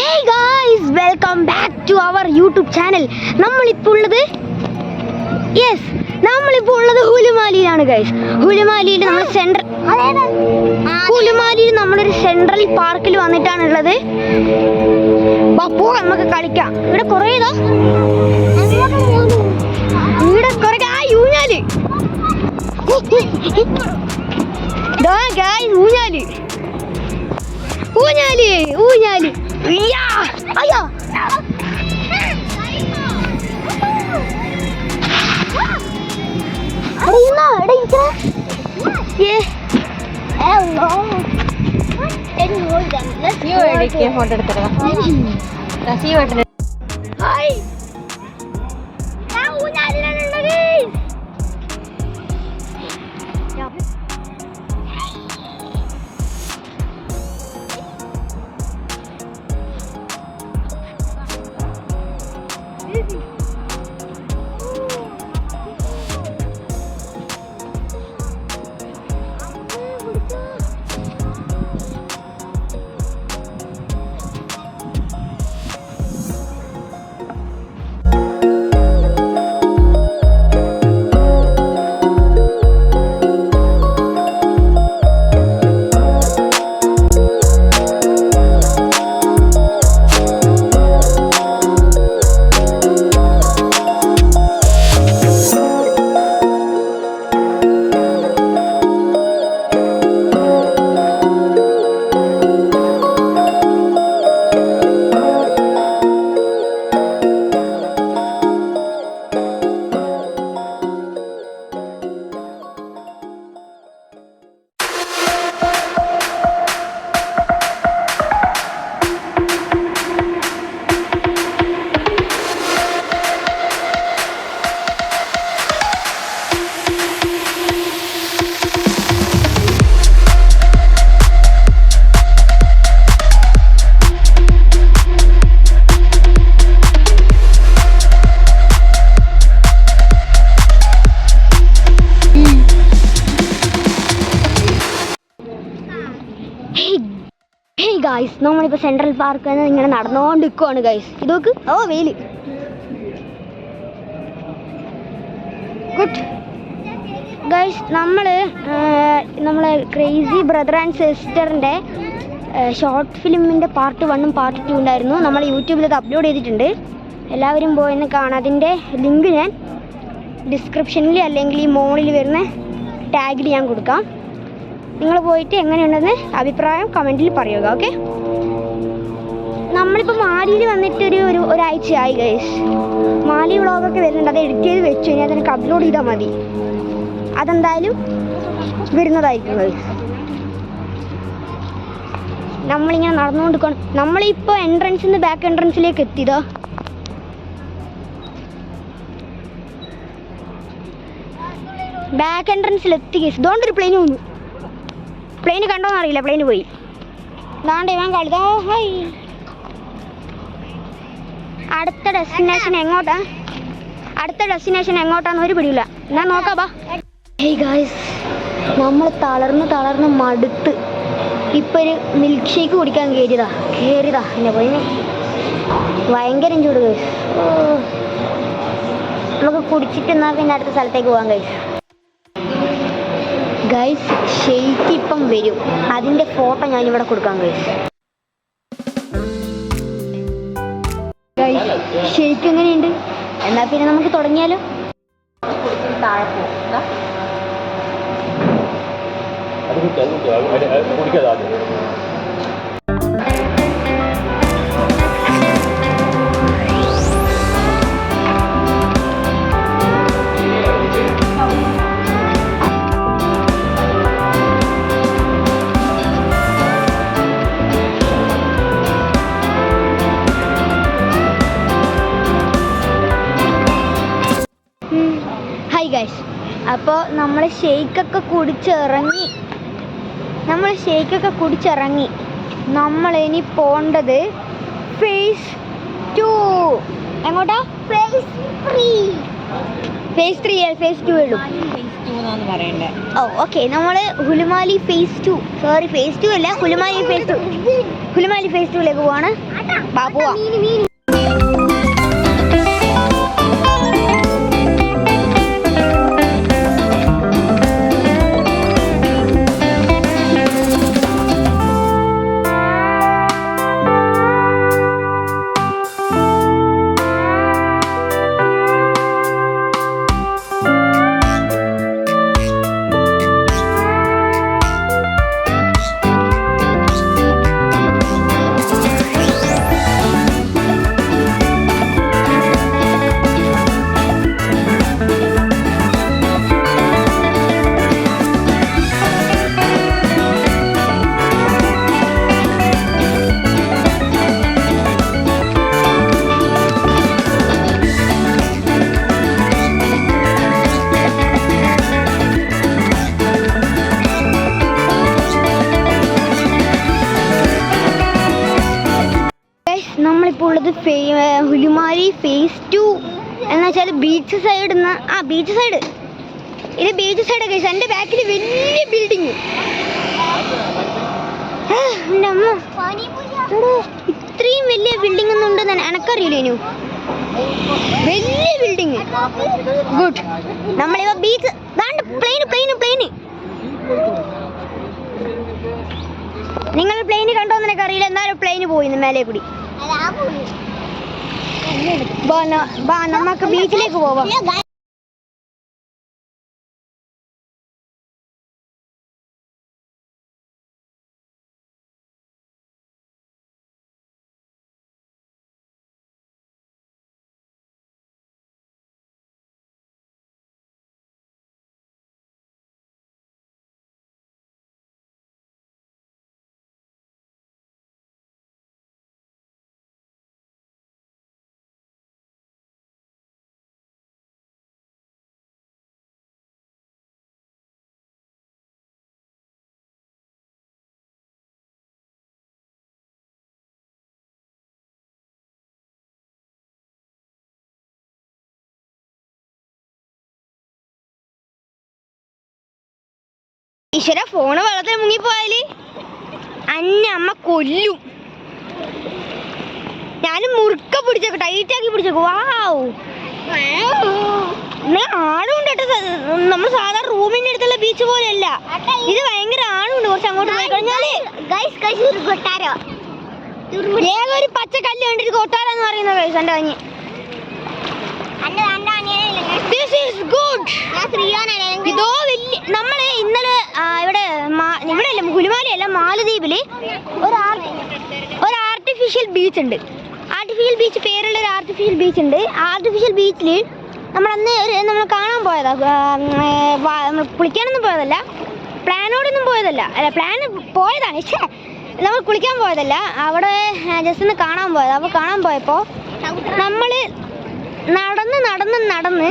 Hey guys, welcome back to our YouTube channel. നമ്മളിപ്പോൾ ഉള്ളത് ഹുലുമാലിയിലാണ് guys. ഹുലുമാലിയിൽ നമ്മൾ നമ്മളൊരു സെൻട്രൽ പാർക്കിൽ വന്നിട്ടാണുള്ളത്. അപ്പോൾ നമുക്ക് കളിക്കാം. ഇവിടെ കുറേ ഊഞ്ഞാല്. ഊഞ്ഞാല്. അയ്യോ ഫോട്ടോ എടുത്തോ. ഗൈസ്, നമ്മളിപ്പോൾ സെൻട്രൽ പാർക്ക് ഇങ്ങനെ നടന്നുകൊണ്ടിരിക്കുവാണ് ഗൈസ്. ഇതൊക്കെ വെയില്. ഗുഡ് ഗൈസ്, നമ്മളെ ക്രേസി ബ്രദർ ആൻഡ് സിസ്റ്ററിൻ്റെ ഷോർട്ട് ഫിലിമിൻ്റെ പാർട്ട് 1ഉം പാർട്ട് 2 ഉണ്ടായിരുന്നു. നമ്മൾ യൂട്യൂബിൽ അത് അപ്ലോഡ് ചെയ്തിട്ടുണ്ട്. എല്ലാവരും പോയെന്ന് കാണാം. അതിൻ്റെ ലിങ്ക് ഞാൻ ഡിസ്ക്രിപ്ഷനിൽ അല്ലെങ്കിൽ ഈ മോളിൽ വരുന്ന ടാഗിൽ ഞാൻ കൊടുക്കാം. നിങ്ങൾ പോയിട്ട് എങ്ങനെയുണ്ടെന്ന് അഭിപ്രായം കമൻറ്റിൽ പറയുക. ഓക്കെ, നമ്മളിപ്പോൾ മാലിയിൽ വന്നിട്ട് ഒരാഴ്ചയായി ഗൈസ്. മാലി വ്ളോഗൊക്കെ വരുന്നുണ്ട്. അത് എഡിറ്റ് ചെയ്ത് വെച്ചു കഴിഞ്ഞാൽ അതിനൊക്കെ അപ്ലോഡ് ചെയ്താൽ മതി. അതെന്തായാലും വരുന്നതായിരിക്കും ഗൈസ്. നമ്മളിങ്ങനെ നടന്നുകൊണ്ടിരിക്കണം. നമ്മളിപ്പോൾ എൻട്രൻസിൽ നിന്ന് ബാക്ക് എൻട്രൻസിലേക്ക് എത്തിയതോ. ബാക്ക് എൻട്രൻസിൽ എത്തി ഗൈസ്. ഇതുകൊണ്ടൊരു പ്ലെയിൻ വന്നു. പ്ലെയിന് കണ്ടോന്ന് അറിയില്ല, പ്ലെയിന് പോയി. ദാണ്ട് ഇവൻ കളിതാ. ഹൈ, അടുത്ത ഡെസ്റ്റിനേഷൻ എങ്ങോട്ടാന്ന് ഒരു പിടിയില്ല. ഞാൻ നോക്കാം. ബാ. ഹേയ് ഗായ്സ്, നമ്മൾ തളർന്ന് മടുത്ത് ഇപ്പം ഒരു മിൽക്ക് ഷേക്ക് കുടിക്കാൻ കയറിയതാ എന്നെ പോയിന്. ഭയങ്കര ചൂട് ഗൈസ്. നമുക്ക് കുടിച്ചിട്ട് എന്നാൽ പിന്നെ അടുത്ത സ്ഥലത്തേക്ക് പോകാം ഗൈസ്. ഷെയ്ക്ക് ഇപ്പം വരും. അതിൻ്റെ ഫോട്ടോ ഞാനിവിടെ കൊടുക്കാം ഗൈസ്. ഷെയ്ക്ക് എങ്ങനെയുണ്ട്? എന്നാൽ പിന്നെ നമുക്ക് തുടങ്ങിയാലോ. ഗൈസ്, അപ്പോൾ നമ്മൾ ഷേക്കൊക്കെ കുടിച്ചിറങ്ങി. നമ്മളിനി പോണ്ടത് ഫേസ് 2. എങ്ങോട്ടാ? ഫേസ് 3. ഫേസ് 3 ഫേസ് 2 ഉള്ളൂ. പറയണ്ടേ. ഓ ഓക്കെ, നമ്മൾ ഹുലുമാലി ഫേസ് 2, സോറി ഫേസ് 2 അല്ല, ഹുലുമാലി ഫേസ് 2ലേക്ക് പോവാണ്. പോവാ. നമ്മളിപ്പോൾ ഉള്ളത് ഹുലുമാലി ഫേസ് 2 എന്ന് വെച്ചാൽ ബീച്ച് സൈഡ്. ബീച്ച് സൈഡ്, ഇത് ബീച്ച് സൈഡ് ഒക്കെ. എൻ്റെ ബാക്കിൽ വലിയ ബിൽഡിങ്. ഇത്രയും വലിയ ബിൽഡിംഗ് ഒന്നും ഉണ്ടെന്ന് എനക്കറിയില്ല. ഇനി വലിയ ബിൽഡിങ്. ഗുഡ്. നമ്മളിപ്പോ ബീച്ച്, പ്ലെയിന്. നിങ്ങൾ പ്ലെയിന് കണ്ടോന്ന് എനിക്ക് അറിയില്ല, എന്നാലും പ്ലെയിന് പോയി മേലെ കൂടി. നമുക്ക് ബീച്ചിലേക്ക് പോവാം. ഈശ്വര, ഫോണ് വെള്ളത്തിൽ മുങ്ങിപ്പോയാല് അന്നെ അമ്മ കൊല്ലും. ഞാനും മുറുക്ക പിടിച്ചേക്കും, ടൈറ്റാക്കി പിടിച്ചേക്കും. വാവ്, ആഴമുണ്ട് കേട്ടോ. നമ്മൾ സാധാരണ റൂമിന്റെ അടുത്തുള്ള ബീച്ച് പോലെയല്ല, ഇത് ഭയങ്കര ആഴമുണ്ട്. കുറച്ച് അങ്ങോട്ട് പോയി കഴിഞ്ഞാല് ഏക ഒരു പച്ച കല്ല് കണ്ടിട്ട് കൊട്ടാരെന്ന് പറയുന്നത് ഗൈസ്. എൻ്റെ കഞ്ഞി ഇതോ വലിയ. നമ്മള് ഇന്നലെ ഇവിടെ അല്ല, ഹുലുമാലി അല്ല, മാലദ്വീപില് ഒരു ആർട്ടിഫിഷ്യൽ ബീച്ച് ഉണ്ട്. ആർട്ടിഫിഷ്യൽ ബീച്ച് പേരുള്ള ഒരു ആർട്ടിഫിഷ്യൽ ബീച്ച് ഉണ്ട്. ആർട്ടിഫിഷ്യൽ ബീച്ചിൽ നമ്മൾ കാണാൻ പോയതാ. നമ്മൾ കുളിക്കാനൊന്നും പോയതല്ല, പ്ലാനോടൊന്നും പോയതല്ല. അല്ല, പ്ലാൻ പോയതാണ്, പക്ഷേ നമ്മൾ കുളിക്കാൻ പോയതല്ല. അവിടെ ജസ്റ്റ് ഒന്ന് കാണാൻ പോയത്. അപ്പോൾ കാണാൻ പോയപ്പോൾ നമ്മൾ നടന്ന്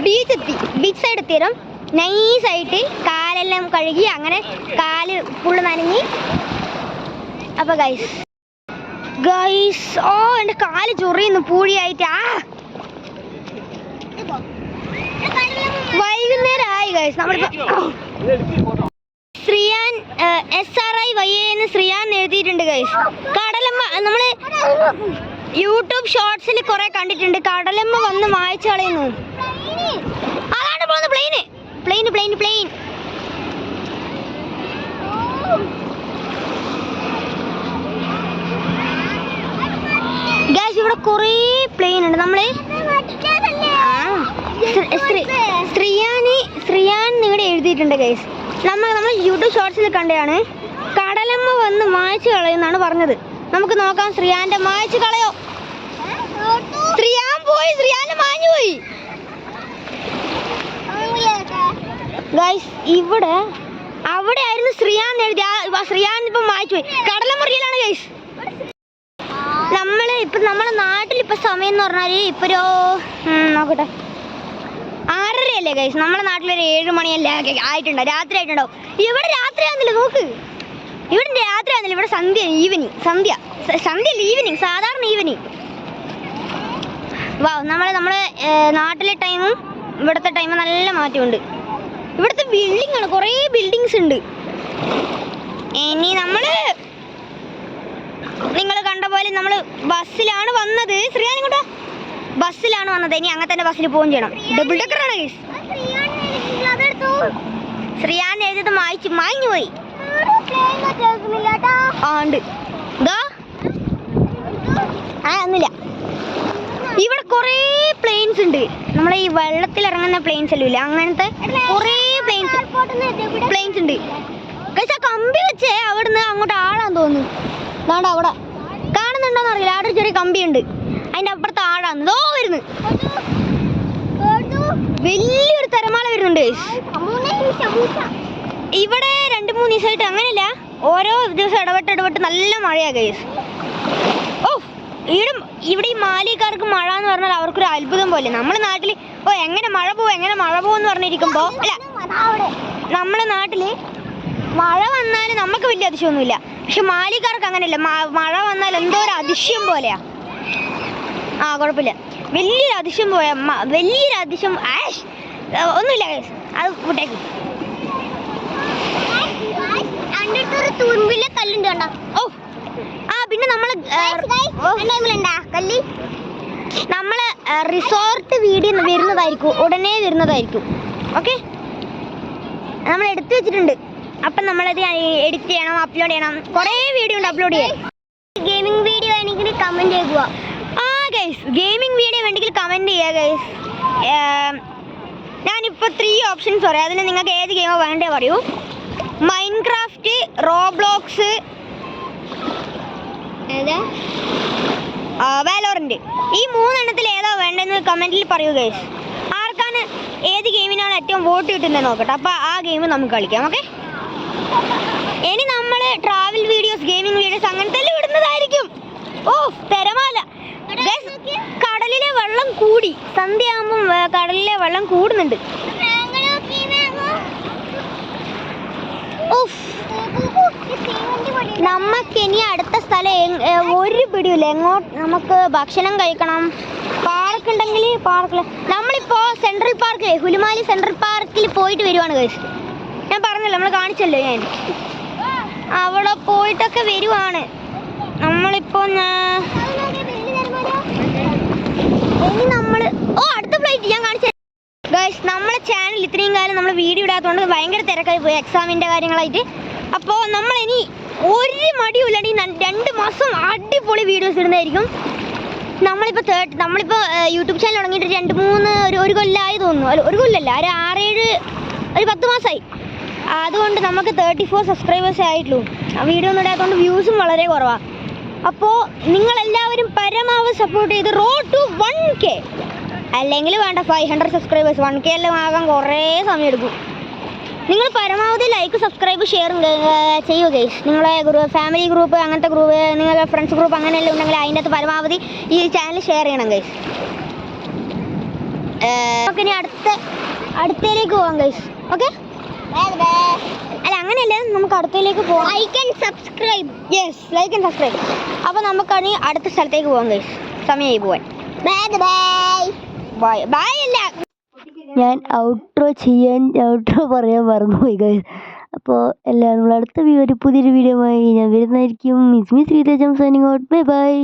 ബീച്ചെത്തി. ബീച്ച് സൈഡ് എത്തിയതും നൈസായിട്ട് കാലെല്ലാം കഴുകി, അങ്ങനെ കാല് ഫുള്ള് നനഞ്ഞി. അപ്പോൾ ഗൈസ് ഓ, എൻ്റെ കാല് ചൊറിയുന്നു പൂഴിയായിട്ട്. വൈകുന്നേരമായി ഗൈസ്. നമ്മളിപ്പോൾ ശ്രീയാൻ SRIYAN ശ്രീയാൻ എഴുതിയിട്ടുണ്ട് ഗൈസ്. കടലമ്മ നമ്മൾ യൂട്യൂബ് ഷോർട്സിൽ കുറെ കണ്ടിട്ടുണ്ട്. കടലമ്മ വന്ന് വായിച്ചു കളയുന്നു. അതാണ് പോകുന്നത് പ്ലെയിൻ. ഗൈസ്, ഇവിടെ കുറേ പ്ലെയിൻ ഉണ്ട്. നമ്മള് ശ്രീയാൻ ഇവിടെ എഴുതിയിട്ടുണ്ട് ഗൈസ്. നമ്മൾ യൂട്യൂബ് ഷോർട്സിൽ കണ്ടതാണ്. കടലമ്മ വന്ന് മായ്ച്ചു കളയുന്നാണ് പറഞ്ഞത്. നമുക്ക് നോക്കാം, ശ്രീയാന്റെ മായ്ച്ചു കളയോ. ശ്രീയാൻ പോയി, ശ്രീയാന്റെ മാഞ്ഞു പോയി ഗൈസ്. അവിടെ ആയിരുന്നു ശ്രീയാൻ എഴുതി. ശ്രീയാൻ ഇപ്പം മായ്ച്ചു പോയി. കടലമ്മ റിയലാണ് ഗൈസ്. നമ്മുടെ നാട്ടിൽ ഇപ്പൊ സമയം എന്ന് പറഞ്ഞാൽ ഇപ്പൊ ഒരു നോക്കട്ടെ 6:30 അല്ലേ ഗൈസ്. നമ്മുടെ നാട്ടിലൊരു 7 മണിയല്ലേ ആയിട്ടുണ്ടോ, രാത്രി ആയിട്ടുണ്ടാവും. ഇവിടെ രാത്രി ആകുന്നില്ല, നോക്ക്. ഇവിടെ രാത്രി ആകുന്നില്ല, ഇവിടെ സന്ധ്യ ഈവനിങ്. സന്ധ്യ ഈവനിങ്, സാധാരണ ഈവനിങ്. വാ നമ്മളെ നാട്ടിലെ ടൈമും ഇവിടുത്തെ ടൈമും നല്ല മാറ്റമുണ്ട്. ഇവിടുത്തെ ബിൽഡിംഗ് ആണ്, കുറേ ബിൽഡിങ്സ് ഉണ്ട്. ഇനി നിങ്ങൾ കണ്ട പോലെ നമ്മൾ ബസ്സിലാണ് വന്നത്. ശ്രീയാൻ ഇങ്ങോട്ടോ, ബസ്സിലാണ് വന്നത്. ഇനി അങ്ങനെ തന്നെ ബസ്സിൽ പോവുകയും ചെയ്യണം. Double ഡെക്കറാണ് guys. ശ്രീയാൻ എഴുതിയത് മാഞ്ഞു പോയി. ആ ഉണ്ട്, ഇതാ ഒന്നുമില്ല. ഇവിടെ കുറേ പ്ലെയിൻസ് ഉണ്ട്. നമ്മളെ ഈ വെള്ളത്തിൽ ഇറങ്ങുന്ന പ്ലെയിൻസ് അല്ലേ, അങ്ങനത്തെ കുറേ പ്ലെയിൻസ് ഉണ്ട്. ആ കമ്പി വെച്ചേ അവിടുന്ന് അങ്ങോട്ട് ആഴാന്ന് തോന്നുന്നു. അതാണ്ട് അവിടെ കാണുന്നുണ്ടോന്ന് അറിയില്ല, അവിടെ ഒരു ചെറിയ കമ്പിയുണ്ട്. അതിന്റെ അപ്പുറത്ത് ആഴാന്ന് ദോ വരുന്നു. വലിയൊരു തിരമാല വരുന്നുണ്ട്. ഇവിടെ 2-3 ദിവസമായിട്ട് അങ്ങനെയല്ല, ഓരോ ദിവസം ഇടവിട്ട് നല്ല മഴയാ ഗൈസ്. ഓ ഇവിടെ ഈ മാലിക്കാർക്ക് മഴ എന്ന് പറഞ്ഞാൽ അവർക്കൊരു അത്ഭുതം പോലെ. നമ്മുടെ നാട്ടിൽ എങ്ങനെ മഴ പോവെന്ന് പറഞ്ഞിരിക്കുമ്പോ അല്ല, നമ്മുടെ നാട്ടില് മഴ വന്നാൽ നമുക്ക് വലിയ അതിശയമൊന്നുമില്ല. പക്ഷെ മാലിക്കാർക്ക് അങ്ങനെയല്ല, മഴ വന്നാൽ എന്തോ ഒരു അതിശയം പോലെയാ. കുഴപ്പമില്ല, വലിയൊരു അതിശയം പോയാ, വലിയൊരു അതിശയം. ഒന്നുമില്ല ഗൈസ്, അത് വിട്ടേക്ക്. കല്ലുണ്ട് കണ്ടോ? പിന്നെ നമ്മള് റിസോർട്ട് വീഡിയോ ഉടനെ വരുന്നതായിരിക്കും. ഓക്കെ, നമ്മൾ എടുത്തു വെച്ചിട്ടുണ്ട്. അപ്പം നമ്മളത് എഡിറ്റ് ചെയ്യണം, അപ്ലോഡ് ചെയ്യണം. കുറേ വീഡിയോ ഉണ്ട് അപ്ലോഡ് ചെയ്യാൻ. ഗെയിമിംഗ് വീഡിയോ വേണമെങ്കിൽ കമൻറ്റ് ചെയ്യുക. ഗൈസ്, ഗെയിമിംഗ് വീഡിയോ വേണമെങ്കിൽ കമൻറ്റ് ചെയ്യുക ഗൈസ്. ഞാനിപ്പോൾ 3 ഓപ്ഷൻസ് പറയാം. അതിൽ നിങ്ങൾക്ക് ഏത് ഗെയിമോ വേണ്ടേ പറയൂ. Minecraft, Roblox, വാലോറന്റ്. ഈ 3 എണ്ണത്തിൽ ഏതാ വേണ്ടതെന്ന് കമൻറ്റിൽ പറയൂ ഗൈസ്. ആർക്കാണ് ഏത് ഗെയിമിനാണ് ഏറ്റവും വോട്ട് കിട്ടുന്നത് നോക്കട്ടെ. അപ്പോൾ ആ ഗെയിം നമുക്ക് കളിക്കാം. ഓക്കെ, ഇനി നമ്മൾ ട്രാവൽ വീഡിയോസ്, ഗെയിമിംഗ് വീഡിയോസ് അങ്ങനത്തെ വിടുന്നതായിരിക്കും. തിരമാല. കടലിലെ വെള്ളം കൂടി, സന്ധ്യയാകുമ്പം കടലിലെ വെള്ളം കൂടുന്നുണ്ട്. നമുക്കിനി അടുത്ത സ്ഥലം ഒരു പിടിയില്ല. നമുക്ക് ഭക്ഷണം കഴിക്കണം. പാർക്ക് ഉണ്ടെങ്കിൽ പാർക്കിൽ. നമ്മളിപ്പോൾ സെൻട്രൽ പാർക്ക്, ഹുലുമാലി സെൻട്രൽ പാർക്കിൽ പോയിട്ട് വരുവാണ് ഗൈസ്. ഞാൻ പറഞ്ഞല്ലോ, നമ്മൾ കാണിച്ചല്ലോ ഞാൻ. അവിടെ പോയിട്ടൊക്കെ വരുവാണ് നമ്മളിപ്പോൾ. ഇനി നമ്മൾ അടുത്ത ഫ്ലൈറ്റ് ഞാൻ കാണിച്ചു ഗൈസ്. നമ്മളെ ചാനൽ ഇത്രയും കാലം നമ്മൾ വീഡിയോ ഇടാത്തതുകൊണ്ട് ഭയങ്കര തിരക്കായി പോയി എക്സാമിൻ്റെ കാര്യങ്ങളായിട്ട്. അപ്പോൾ നമ്മളിനി ഒരു മടിയില്ലാണ്ട് 2 മാസം അടിപൊളി വീഡിയോസ് ഇടുന്നതായിരിക്കും. നമ്മളിപ്പോൾ യൂട്യൂബ് ചാനൽ തുടങ്ങിയിട്ട് 2-3 കൊല്ലമായി തോന്നുന്നു. ഒരു കൊല്ലമല്ല, ഒരു 10 മാസമായി. അതുകൊണ്ട് നമുക്ക് 34 സബ്സ്ക്രൈബേഴ്സേ ആയിട്ടുള്ളൂ. വീഡിയോ ഒന്നും ഇടാത്തതുകൊണ്ട് വ്യൂസും വളരെ കുറവാണ്. അപ്പോൾ നിങ്ങളെല്ലാവരും പരമാവധി സപ്പോർട്ട് ചെയ്ത് റോഡ് ടു 1K, അല്ലെങ്കിൽ വേണ്ട 500 സബ്സ്ക്രൈബേഴ്സ്. 1K എല്ലാം ആകാൻ കുറേ സമയം എടുക്കും. നിങ്ങൾ പരമാവധി ലൈക്ക്, സബ്സ്ക്രൈബ്, ഷെയർ ചെയ്യുക ഗൈസ്. നിങ്ങളെ ഫാമിലി ഗ്രൂപ്പ്, അങ്ങനത്തെ ഗ്രൂപ്പ്, നിങ്ങളുടെ ഫ്രണ്ട്സ് ഗ്രൂപ്പ് അങ്ങനെയെല്ലാം ഉണ്ടെങ്കിൽ അതിൻ്റെ അകത്ത് പരമാവധി ഈ ചാനൽ ഷെയർ ചെയ്യണം ഗൈസ്. നമുക്കിനി അടുത്തയിലേക്ക് പോകാം ഗൈസ്. ഓക്കെ, അല്ല അങ്ങനെയല്ല, നമുക്ക് അടുത്തയിലേക്ക് പോകാം. Like and subscribe. Yes, like and subscribe. അപ്പോൾ നമുക്കനി അടുത്ത സ്ഥലത്തേക്ക് പോകാം ഗൈസ്. സമയമായി പോവാൻ. ബൈ അല്ല, ഞാൻ ഔട്ട്രോ പറയാൻ മറന്നുപോയി ഗൈസ്. അപ്പോൾ എല്ലാവരും അടുത്ത പുതിയൊരു വീഡിയോ ആയി ഞാൻ വരുന്നതായിരിക്കും. Miss Sreethejam signing out. Bye by.